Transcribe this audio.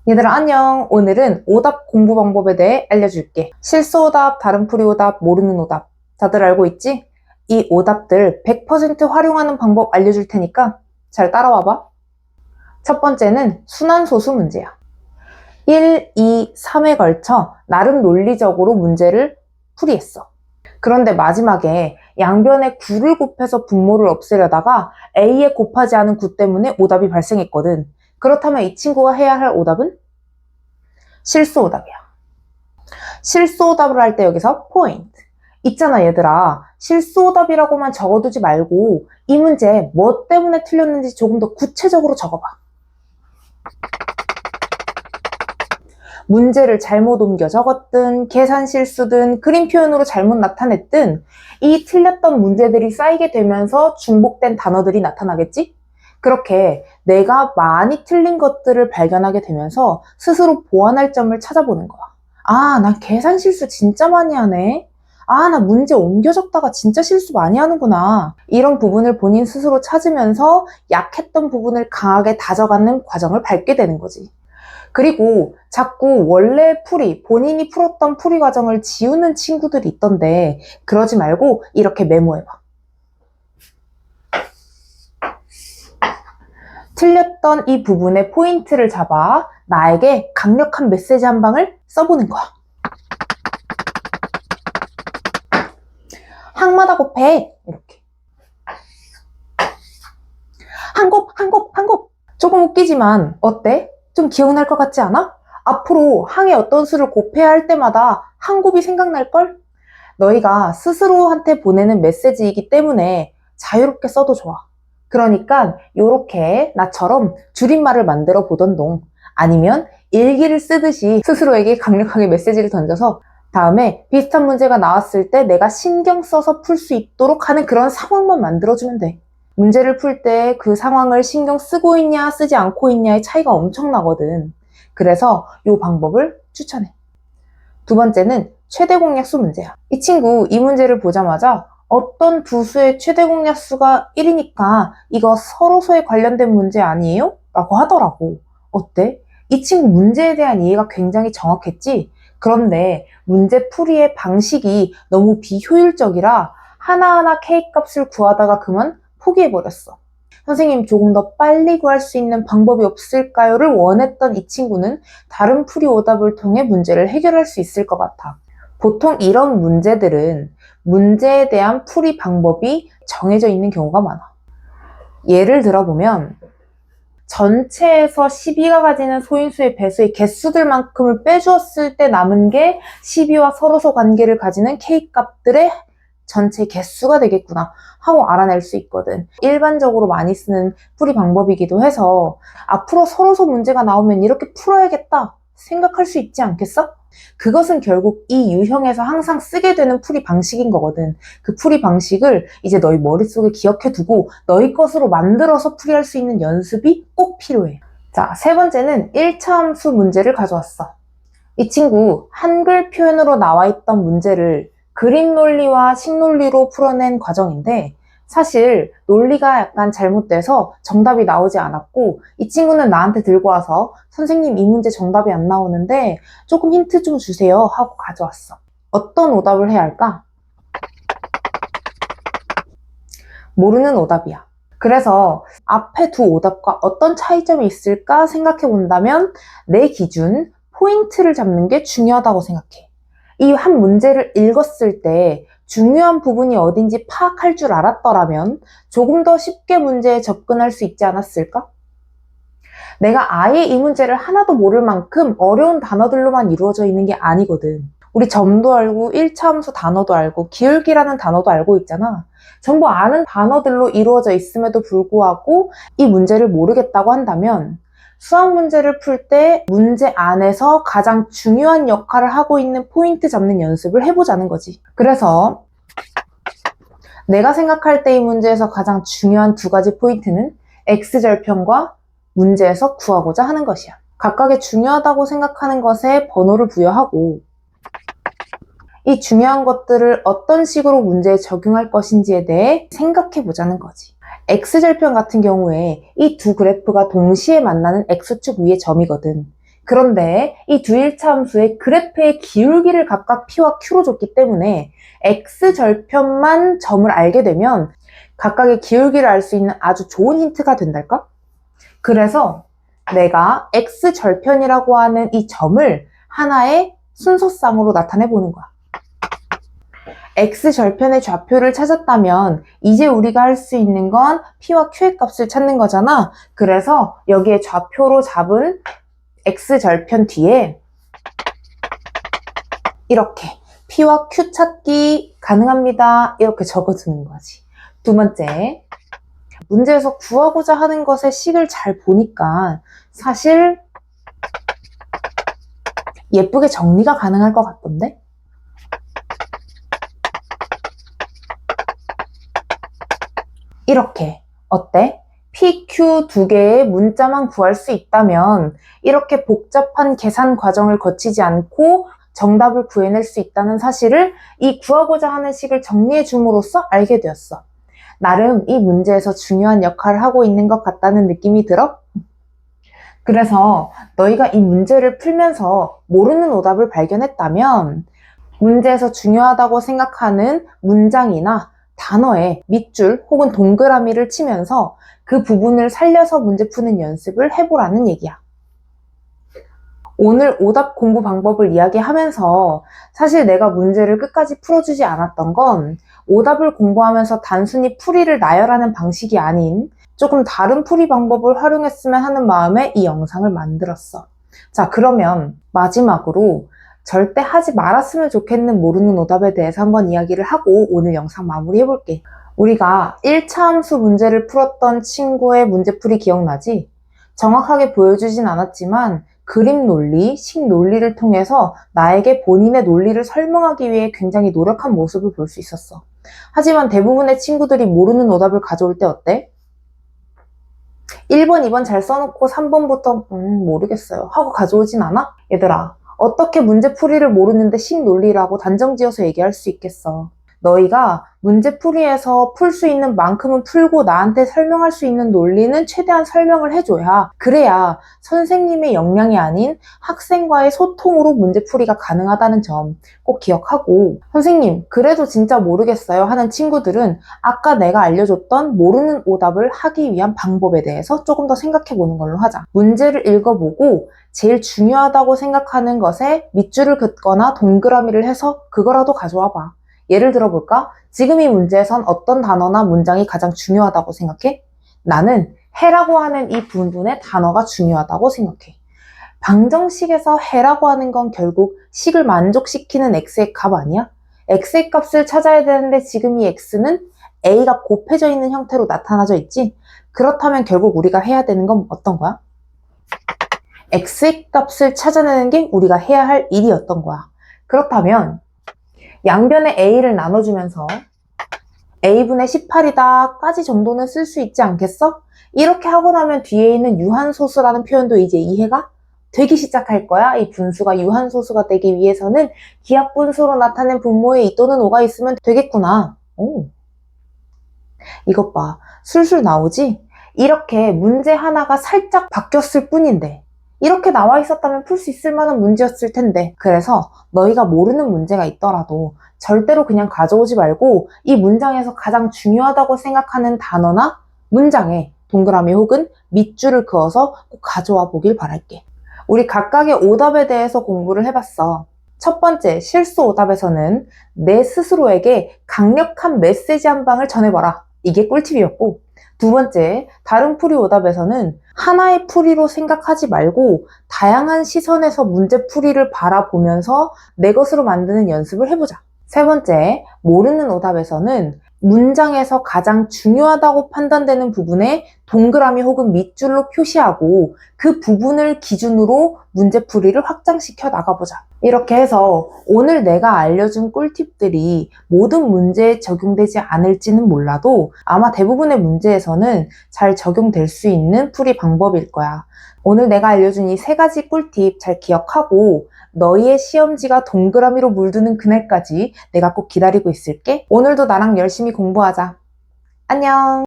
얘들아 안녕. 오늘은 오답 공부 방법에 대해 알려줄게. 실수 오답, 다른 풀이 오답, 모르는 오답. 다들 알고 있지? 이 오답들 100% 활용하는 방법 알려줄 테니까 잘 따라와봐. 첫 번째는 순환소수 문제야. 1, 2, 3에 걸쳐 나름 논리적으로 문제를 풀이했어. 그런데 마지막에 양변에 9를 곱해서 분모를 없애려다가 A에 곱하지 않은 9 때문에 오답이 발생했거든. 그렇다면 이 친구가 해야 할 오답은? 실수 오답이야. 실수 오답을 할 때 여기서 포인트. 있잖아 얘들아. 실수 오답이라고만 적어두지 말고 이 문제 뭐 때문에 틀렸는지 조금 더 구체적으로 적어봐. 문제를 잘못 옮겨 적었든 계산 실수든 그림 표현으로 잘못 나타냈든 이 틀렸던 문제들이 쌓이게 되면서 중복된 단어들이 나타나겠지? 그렇게 내가 많이 틀린 것들을 발견하게 되면서 스스로 보완할 점을 찾아보는 거야. 아, 나 계산 실수 진짜 많이 하네. 아, 나 문제 옮겨 적다가 진짜 실수 많이 하는구나. 이런 부분을 본인 스스로 찾으면서 약했던 부분을 강하게 다져가는 과정을 밟게 되는 거지. 그리고 자꾸 원래 풀이, 본인이 풀었던 풀이 과정을 지우는 친구들이 있던데 그러지 말고 이렇게 메모해봐. 틀렸던 이 부분의 포인트를 잡아 나에게 강력한 메시지 한 방을 써보는 거야. 항마다 곱해. 이렇게. 한 곱. 조금 웃기지만 어때? 좀 기억날 것 같지 않아? 앞으로 항에 어떤 수를 곱해야 할 때마다 한 곱이 생각날걸? 너희가 스스로한테 보내는 메시지이기 때문에 자유롭게 써도 좋아. 그러니까 이렇게 나처럼 줄임말을 만들어 보던동 아니면 일기를 쓰듯이 스스로에게 강력하게 메시지를 던져서 다음에 비슷한 문제가 나왔을 때 내가 신경 써서 풀 수 있도록 하는 그런 상황만 만들어주면 돼. 문제를 풀 때 그 상황을 신경 쓰고 있냐 쓰지 않고 있냐의 차이가 엄청나거든. 그래서 이 방법을 추천해. 두 번째는 최대 공약수 문제야. 이 친구 이 문제를 보자마자 어떤 두 수의 최대 공약수가 1이니까 이거 서로서에 관련된 문제 아니에요? 라고 하더라고. 어때? 이 친구 문제에 대한 이해가 굉장히 정확했지? 그런데 문제 풀이의 방식이 너무 비효율적이라 하나하나 K값을 구하다가 그만 포기해버렸어. 선생님 조금 더 빨리 구할 수 있는 방법이 없을까요?를 원했던 이 친구는 다른 풀이 오답을 통해 문제를 해결할 수 있을 것 같아. 보통 이런 문제들은 문제에 대한 풀이 방법이 정해져 있는 경우가 많아. 예를 들어보면 전체에서 12가 가지는 소인수의 배수의 개수들만큼을 빼주었을 때 남은 게 12와 서로서 관계를 가지는 K값들의 전체 개수가 되겠구나 하고 알아낼 수 있거든. 일반적으로 많이 쓰는 풀이 방법이기도 해서 앞으로 서로서 문제가 나오면 이렇게 풀어야겠다 생각할 수 있지 않겠어? 그것은 결국 이 유형에서 항상 쓰게 되는 풀이 방식인 거거든. 그 풀이 방식을 이제 너희 머릿속에 기억해 두고 너희 것으로 만들어서 풀이할 수 있는 연습이 꼭 필요해. 자, 세 번째는 1차 함수 문제를 가져왔어. 이 친구 한글 표현으로 나와 있던 문제를 그림 논리와 식논리로 풀어낸 과정인데 사실 논리가 약간 잘못돼서 정답이 나오지 않았고 이 친구는 나한테 들고 와서 선생님 이 문제 정답이 안 나오는데 조금 힌트 좀 주세요 하고 가져왔어. 어떤 오답을 해야 할까? 모르는 오답이야. 그래서 앞에 두 오답과 어떤 차이점이 있을까 생각해 본다면 내 기준 포인트를 잡는 게 중요하다고 생각해. 이 한 문제를 읽었을 때 중요한 부분이 어딘지 파악할 줄 알았더라면 조금 더 쉽게 문제에 접근할 수 있지 않았을까? 내가 아예 이 문제를 하나도 모를 만큼 어려운 단어들로만 이루어져 있는 게 아니거든. 우리 점도 알고 1차 함수 단어도 알고 기울기라는 단어도 알고 있잖아. 전부 아는 단어들로 이루어져 있음에도 불구하고 이 문제를 모르겠다고 한다면 수학 문제를 풀 때 문제 안에서 가장 중요한 역할을 하고 있는 포인트 잡는 연습을 해보자는 거지. 그래서 내가 생각할 때 이 문제에서 가장 중요한 두 가지 포인트는 X절편과 문제에서 구하고자 하는 것이야. 각각의 중요하다고 생각하는 것에 번호를 부여하고 이 중요한 것들을 어떤 식으로 문제에 적용할 것인지에 대해 생각해 보자는 거지. X절편 같은 경우에 이 두 그래프가 동시에 만나는 X축 위의 점이거든. 그런데 이 두 일차 함수의 그래프의 기울기를 각각 P와 Q로 줬기 때문에 X절편만 점을 알게 되면 각각의 기울기를 알 수 있는 아주 좋은 힌트가 된달까? 그래서 내가 X절편이라고 하는 이 점을 하나의 순서쌍으로 나타내 보는 거야. X절편의 좌표를 찾았다면 이제 우리가 할 수 있는 건 P와 Q의 값을 찾는 거잖아. 그래서 여기에 좌표로 잡은 X절편 뒤에 이렇게 P와 Q 찾기 가능합니다. 이렇게 적어주는 거지. 두 번째, 문제에서 구하고자 하는 것의 식을 잘 보니까 사실 예쁘게 정리가 가능할 것 같던데? 이렇게 어때? P, Q 두 개의 문자만 구할 수 있다면 이렇게 복잡한 계산 과정을 거치지 않고 정답을 구해낼 수 있다는 사실을 이 구하고자 하는 식을 정리해 줌으로써 알게 되었어. 나름 이 문제에서 중요한 역할을 하고 있는 것 같다는 느낌이 들어? 그래서 너희가 이 문제를 풀면서 모르는 오답을 발견했다면 문제에서 중요하다고 생각하는 문장이나 단어에 밑줄 혹은 동그라미를 치면서 그 부분을 살려서 문제 푸는 연습을 해보라는 얘기야. 오늘 오답 공부 방법을 이야기하면서 사실 내가 문제를 끝까지 풀어주지 않았던 건 오답을 공부하면서 단순히 풀이를 나열하는 방식이 아닌 조금 다른 풀이 방법을 활용했으면 하는 마음에 이 영상을 만들었어. 자, 그러면 마지막으로 절대 하지 말았으면 좋겠는 모르는 오답에 대해서 한번 이야기를 하고 오늘 영상 마무리해볼게. 우리가 1차 함수 문제를 풀었던 친구의 문제풀이 기억나지? 정확하게 보여주진 않았지만 그림 논리, 식 논리를 통해서 나에게 본인의 논리를 설명하기 위해 굉장히 노력한 모습을 볼 수 있었어. 하지만 대부분의 친구들이 모르는 오답을 가져올 때 어때? 1번, 2번 잘 써놓고 3번부터 모르겠어요 하고 가져오진 않아? 얘들아, 어떻게 문제풀이를 모르는데 식논리라고 단정지어서 얘기할 수 있겠어. 너희가 문제풀이에서 풀 수 있는 만큼은 풀고 나한테 설명할 수 있는 논리는 최대한 설명을 해줘야 그래야 선생님의 역량이 아닌 학생과의 소통으로 문제풀이가 가능하다는 점 꼭 기억하고 선생님 그래도 진짜 모르겠어요 하는 친구들은 아까 내가 알려줬던 모르는 오답을 하기 위한 방법에 대해서 조금 더 생각해 보는 걸로 하자. 문제를 읽어보고 제일 중요하다고 생각하는 것에 밑줄을 긋거나 동그라미를 해서 그거라도 가져와 봐. 예를 들어볼까? 지금 이 문제에선 어떤 단어나 문장이 가장 중요하다고 생각해? 나는 해라고 하는 이 부분의 단어가 중요하다고 생각해. 방정식에서 해라고 하는 건 결국 식을 만족시키는 x의 값 아니야? x의 값을 찾아야 되는데 지금 이 x는 a가 곱해져 있는 형태로 나타나져 있지? 그렇다면 결국 우리가 해야 되는 건 어떤 거야? x의 값을 찾아내는 게 우리가 해야 할 일이었던 거야. 그렇다면 양변에 a를 나눠주면서 a분의 18이다 까지 정도는 쓸 수 있지 않겠어? 이렇게 하고 나면 뒤에 있는 유한소수라는 표현도 이제 이해가 되기 시작할 거야. 이 분수가 유한소수가 되기 위해서는 기하분수로 나타낸 분모에 이 또는 오가 있으면 되겠구나. 오. 이것 봐. 술술 나오지? 이렇게 문제 하나가 살짝 바뀌었을 뿐인데 이렇게 나와 있었다면 풀 수 있을 만한 문제였을 텐데 그래서 너희가 모르는 문제가 있더라도 절대로 그냥 가져오지 말고 이 문장에서 가장 중요하다고 생각하는 단어나 문장에 동그라미 혹은 밑줄을 그어서 꼭 가져와 보길 바랄게. 우리 각각의 오답에 대해서 공부를 해봤어. 첫 번째 실수 오답에서는 내 스스로에게 강력한 메시지 한 방을 전해봐라. 이게 꿀팁이었고 두 번째, 다른 풀이 오답에서는 하나의 풀이로 생각하지 말고 다양한 시선에서 문제 풀이를 바라보면서 내 것으로 만드는 연습을 해보자. 세 번째, 모르는 오답에서는 문장에서 가장 중요하다고 판단되는 부분에 동그라미 혹은 밑줄로 표시하고 그 부분을 기준으로 문제풀이를 확장시켜 나가보자. 이렇게 해서 오늘 내가 알려준 꿀팁들이 모든 문제에 적용되지 않을지는 몰라도 아마 대부분의 문제에서는 잘 적용될 수 있는 풀이 방법일 거야. 오늘 내가 알려준 이 세 가지 꿀팁 잘 기억하고 너희의 시험지가 동그라미로 물드는 그날까지 내가 꼭 기다리고 있을게. 오늘도 나랑 열심히 공부하자. 안녕.